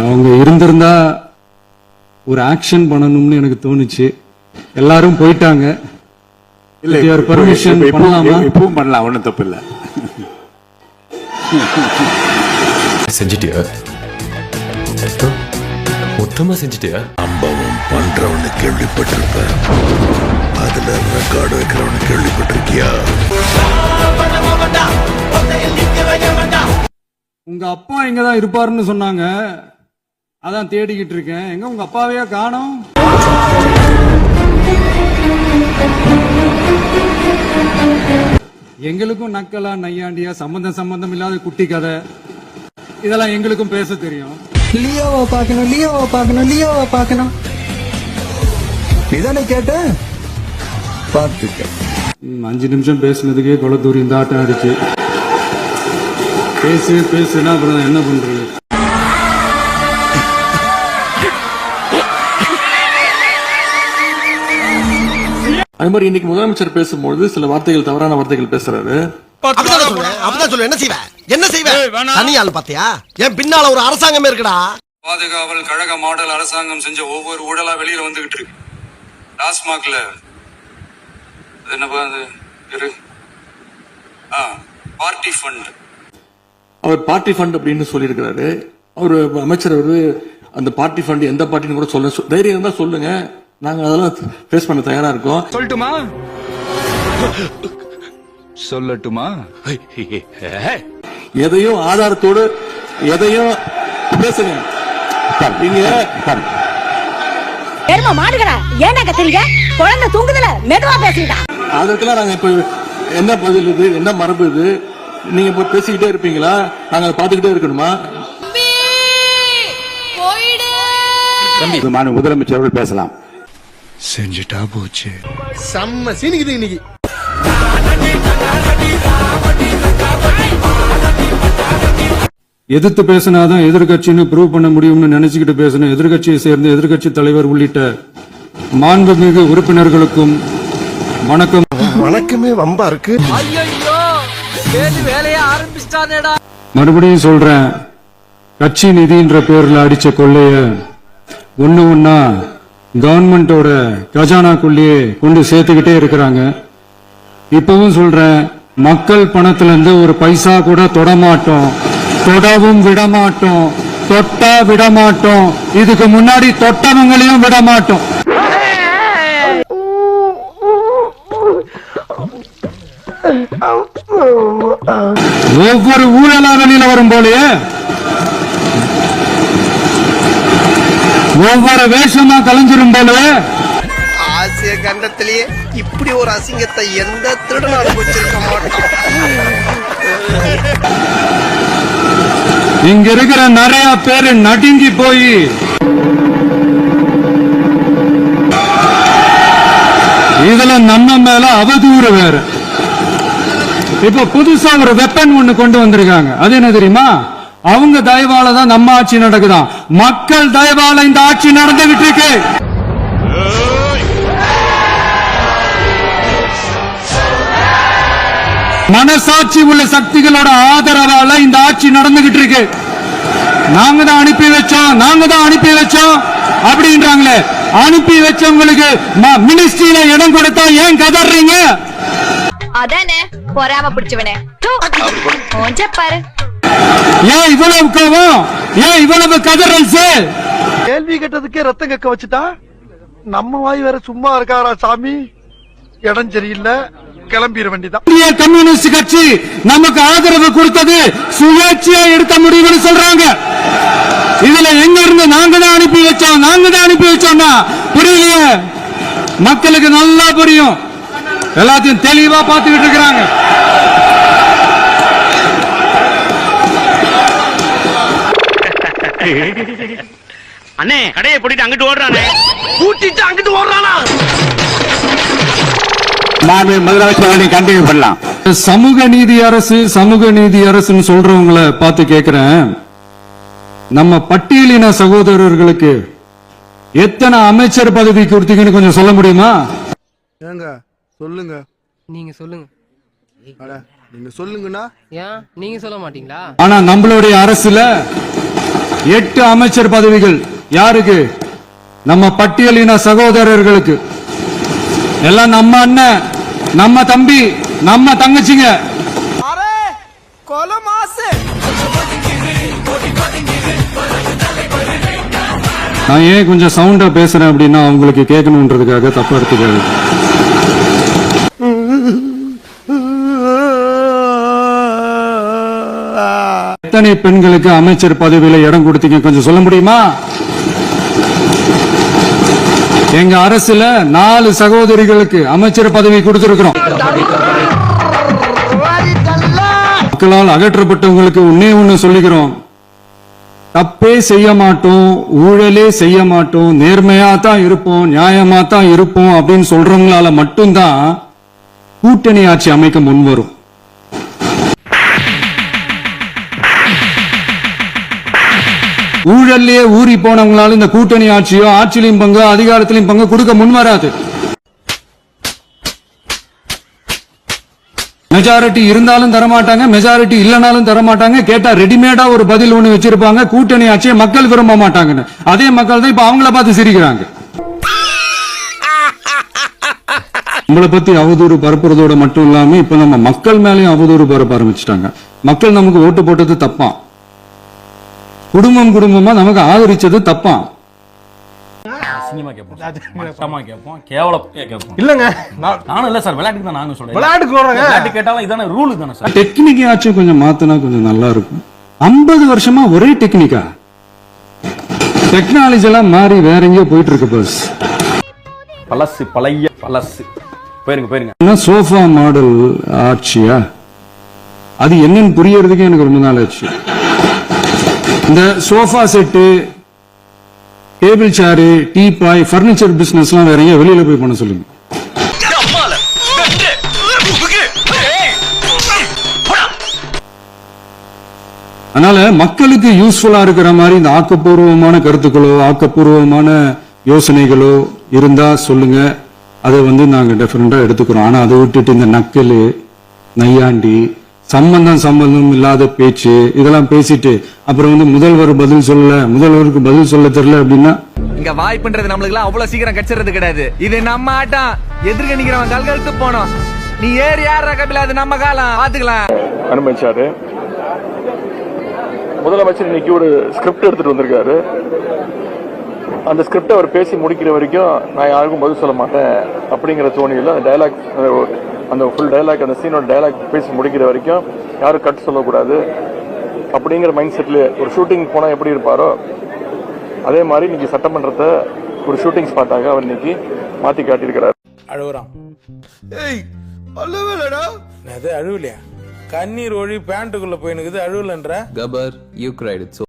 அவங்க இருந்திருந்தா ஒரு ஆக்ஷன் பண்ணணும்னு எனக்கு தோணுச்சு. எல்லாரும் போயிட்டாங்க. இல்ல பெர்மிஷன் பண்ணலாமா? இப்பவும் பண்ணலாம், ஒன்றும் தப்பு இல்லை. செஞ்சிட்டியா? மொத்தமா செஞ்சிட்டியா? சம்பவம் பண்றவனு கேள்விப்பட்டிருப்ப, அதுல ரெக்கார்டு வைக்கிறவனு கேள்விப்பட்டிருக்கியா? உங்க அப்பா எங்கதான் இருப்பாருன்னு சொன்னாங்க, அதான் தேடிக்கிட்டு இருக்கேன். எங்க உங்க அப்பாவையா காணோம்? எங்களுக்கும் நக்கலா நையாண்டியா சம்பந்தம் இல்லாத குட்டி கதை இதெல்லாம் எங்களுக்கும் பேச தெரியும். லியோவை பார்க்கணும், லியோவை பார்க்கணும், லியோவை பார்க்கணும். நீதானே கேட்ட? பார்த்துக்க. 5 நிமிஷம் பேசுனதுக்கே கொளத்தூரி இந்த ஆட்டம் ஆயிடுச்சு. பேசுனா அப்புறம் என்ன பண்றது? அது மாதிரி இன்னைக்கு முதலமைச்சர் பேசும்போது சில வார்த்தைகள், தவறான வார்த்தைகள் பேசுறாரு. என்ன செய்வேன்? தனியால் பாத்தியா? என் பின்னால ஒரு அரசாங்கமே இருக்குடா. பாதுகாவல் கழக மாடல் அரசாங்கம் செஞ்ச ஒவ்வொரு ஊழலா வெளியில வந்துகிட்டு இருக்கு. டாஸ்மாக்ல பார்ட்டி ஃபண்ட், அவர் பார்ட்டி ஃபண்ட் அப்படின்னு சொல்லியிருக்கிறாரு. அவர் அமைச்சர் அந்த பார்ட்டி ஃபண்ட் எந்த பார்ட்டின்னு கூட சொல்ல தைரியம் இருந்தா சொல்லுங்க, நாங்க அதெல்லாம் ஃபேஸ் பண்ண தயாரா இருக்கோம். சொல்லட்டுமா? சொல்லட்டுமா? எதையும் ஆதாரத்தோடு எதையும் பேசுங்க. நீங்க குழந்தை தூங்குதுல மெதுவா பேசுங்க. அதற்கெல்லாம் நாங்க இப்ப என்ன பதில் இது, என்ன மரபு இது? நீங்க இப்ப பேசிக்கிட்டே இருப்பீங்களா? நாங்க பாத்துக்கிட்டே இருக்கணுமா? முதலமைச்சர் அவர்கள் பேசலாம். செஞ்சுட்டா போச்சு. செம்ம சீனிக்குது இன்னைக்கு. எதிர்த்து பேசினாதான் எதிர்கட்சின்னு ப்ரூவ் பண்ண முடியும்னு நினைச்சுக்கிட்டு பேசணும். எதிர்கட்சியை சேர்ந்த எதிர்கட்சி தலைவர் உள்ளிட்ட மாண்புமிகு உறுப்பினர்களுக்கும் வணக்கம். வணக்கமே வம்பா இருக்கு. மறுபடியும் சொல்றேன், கட்சி நிதின்ற பேர்ல அடிச்ச கொள்ளைய ஒண்ணா கவர்மெண்டோட கஜானாக்குள்ளேயே கொண்டு சேர்த்துக்கிட்டே இருக்கிறாங்க. இப்பவும் சொல்றேன், மக்கள் பணத்துல இருந்து ஒரு பைசா கூட தொடமாட்டோம், தொடவும் விடமாட்டோம், தொட்டா விடமாட்டோம். இதுக்கு முன்னாடி தொட்டவங்களையும் விடமாட்டோம். ஒவ்வொரு ஊழலா வெளியில வரும் போலயே ஒவ்வொரு வேஷமா கலைஞ்சிரும் போலயே ஆசிய கண்டத்திலேயே இப்படி ஒரு அசிங்கத்தை எந்த திருடனும் அனுபவிச்சிருக்க மாட்டான். இங்க இருக்கிற நிறைய பேரு நடுங்கி போய் இதுல நம்ம மேல அவதூறு வேற. இப்ப புதுசா ஒரு வெப்பன் ஒண்ணு கொண்டு வந்திருக்காங்க. அது என்ன தெரியுமா? அவங்க தயவால தான் நம்ம ஆட்சி நடக்குதான். மக்கள் தயவால இந்த ஆட்சி நடந்துகிட்டு இருக்கு. மனசாட்சி உள்ள சக்திகளோட ஆதரவால இந்த ஆட்சி நடந்துகிட்டு இருக்கு. நாங்க தான் அனுப்பி வச்சோம் அப்படின்றாங்களே. அனுப்பி வச்சவங்களுக்கு மினிஸ்ட்ரியில இடம் கொடுத்தா ஏன் கதறீங்க? அதானே பொறாம பிடிச்சவனே. பாரு, ஏன் இவ்வளவு கோவம்? ஏன் இவ்வளவு கதறல்? கேள்வி கேட்டதுக்கே ரத்தம் கக்க வச்சுட்டா நம்ம வாய் வேற சும்மா இருக்காரா சாமி? இடம் சரியில்லை, கிளம்பிட வேண்டியதான். இந்திய கம்யூனிஸ்ட் கட்சி நமக்கு ஆதரவு கொடுத்தது சுயேட்சையா எடுத்த முடிவுன்னு சொல்றாங்க. இதுல எங்க இருந்து நாங்க தான் அனுப்பி வச்சோம்னா புரியலையே. மக்களுக்கு நல்லா புரியும், எல்லாத்தையும் தெளிவா பார்த்துக்கிட்டு இருக்கிறாங்க. அண்ணே கடையை போட்டுட்டு அங்கிட்டு ஓடுறானே, கூட்டிட்டு அங்கிட்டு ஓடுறானா? கண்டினியூ பண்ணலாம். சமூக நீதி அரசுன்னு சொல்றவங்களை பார்த்து கேட்கிறேன், நம்ம பட்டியலின சகோதரர்களுக்கு எத்தனை அமைச்சர் பதவி கொடுத்தீங்கன்னு கொஞ்சம் சொல்ல முடியுமா? ஏங்க சொல்லுங்க. நீங்க சொல்லுங்க. நீங்க சொல்லுங்கண்ணா. ஏன் நீங்க சொல்ல மாட்டீங்களா? ஆனா நம்மளுடைய அரசுல 8 அமைச்சர் பதவிகள் யாருக்கு? நம்ம பட்டியலின சகோதரர்களுக்கு. எல்லாம் நம்ம அண்ணன், நம்ம தம்பி, நம்ம தங்கச்சிங்க. நான் ஏன் கொஞ்சம் சவுண்டா பேசுறேன் அப்படின்னா அவங்களுக்கு கேட்கணுன்றதுக்காக, தப்பா எடுத்துக்காது. எத்தனை பெண்களுக்கு அமைச்சர் பதவியில இடம் கொடுத்தீங்க கொஞ்சம் சொல்ல முடியுமா? எங்க அரசுல 4 சகோதரிகளுக்கு அமைச்சர் பதவி கொடுத்திருக்கிறோம். மக்களால் அகற்றப்பட்டவங்களுக்கு ஒண்ணு சொல்லிக்கிறோம், தப்பே செய்ய மாட்டோம், ஊழலே செய்ய மாட்டோம், நேர்மையா தான் இருப்போம், நியாயமா தான் இருப்போம் அப்படின்னு சொல்றவங்களால மட்டும்தான் கூட்டணி ஆட்சி அமைக்க முன்வரும். ஊழல்லையே ஊறி போனவங்களால இந்த கூட்டணி ஆட்சியோ, ஆட்சியிலையும் பங்கு, அதிகாரத்திலையும் பங்கு கொடுக்க முன்வராது. மெஜாரிட்டி இருந்தாலும் தரமாட்டாங்க, மெஜாரிட்டி இல்லனாலும் தரமாட்டாங்க. கேட்டா ரெடிமேடா ஒரு பதில் ஒண்ணு வச்சிருப்பாங்க, கூட்டணி ஆட்சியை மக்கள் விரும்ப மாட்டாங்கன்னு. அதே மக்கள் தான் இப்ப அவங்கள பார்த்து சிரிக்கிறாங்க. நம்மளை பத்தி அவதூறு பரப்புறதோட மட்டும் இல்லாம இப்ப நம்ம மக்கள் மேலேயும் அவதூறு பரப்ப ஆரம்பிச்சுட்டாங்க. மக்கள் நமக்கு ஓட்டு போட்டது தப்பா, குடும்பமா நமக்கு ஆதரிச்சது தப்பா. டெக்னிக் ஆச்சும் கொஞ்சம் மாத்தினா கொஞ்சம் நல்லா இருக்கும். 50 வருஷமா ஒரே டெக்னிக்கா? டெக்னாலஜி எல்லாம் மாறி வேற எங்கேயோ போயிட்டு இருக்கு. பஸ் சோஃபா மாடல் ஆட்சியா? அது என்னன்னு புரியறதுக்கு எனக்கு ரொம்ப நாள் ஆச்சு. இந்த சோஃபா செட்டு, டேபிள் சேரு, டீபாய், பர்னிச்சர் பிசினஸ் எல்லாம் வேற எங்க வெளியில போய் பண்ண சொல்லுங்க. அதனால மக்களுக்கு யூஸ்ஃபுல்லா இருக்கிற மாதிரி இந்த ஆக்கப்பூர்வமான கருத்துக்களோ, ஆக்கப்பூர்வமான யோசனைகளோ இருந்தா சொல்லுங்க, அதை நாங்க டிஃபரெண்டா எடுத்துக்கிறோம். ஆனா அதை விட்டுட்டு இந்த நக்கலு, நையாண்டி, சம்பந்தம் இல்லாத பேச்சு இதெல்லாம் பேசிட்டு அப்புறம் முதல்வருக்கு பதில் சொல்ல தெரியல அப்படின்னா இங்க வாய்ப்புன்றது நம்மளுக்கு அவ்வளவு சீக்கிரம் கிடைச்சிறது கிடையாது. இது நம்ம ஆட்டம், எதிர்க்க நிக்கிறவன் கல்கழுத்து போனோம். நீ யார் கபில, அது நம்ம காலம், பாத்துக்கலாம். அனுமதிச்சாரு முதலமைச்சர். இன்னைக்கு ஒரு ஸ்கிரிப்ட் எடுத்துட்டு வந்திருக்காரு. அந்த ஸ்கிரிப்ட் அவர் பேசி முடிக்கிற வரைக்கும் நான் யாருக்கும் பதில் சொல்ல மாட்டேன் அப்படிங்கிற தோணியில் அந்த டயலாக், அந்த ஃபுல் டயலாக், அந்த சீனோட டயலாக் பேசி முடிக்கிற வரைக்கும் யாரும் கட் சொல்லக்கூடாது அப்படிங்கிற மைண்ட் செட்ல ஒரு ஷூட்டிங் போனா எப்படி இருப்பாரோ அதே மாதிரி இன்னைக்கு சட்டமன்றத்தை ஒரு ஷூட்டிங் ஸ்பாட்டாக அவர் இன்னைக்கு மாத்தி காட்டியிருக்கிறார். அழுகுறான். அழுவலையா? கண்ணீர் ஒழி பேண்ட்டுக்குள்ள போயினுக்குது, அழுவலன்ற. Gabbar, you cried it so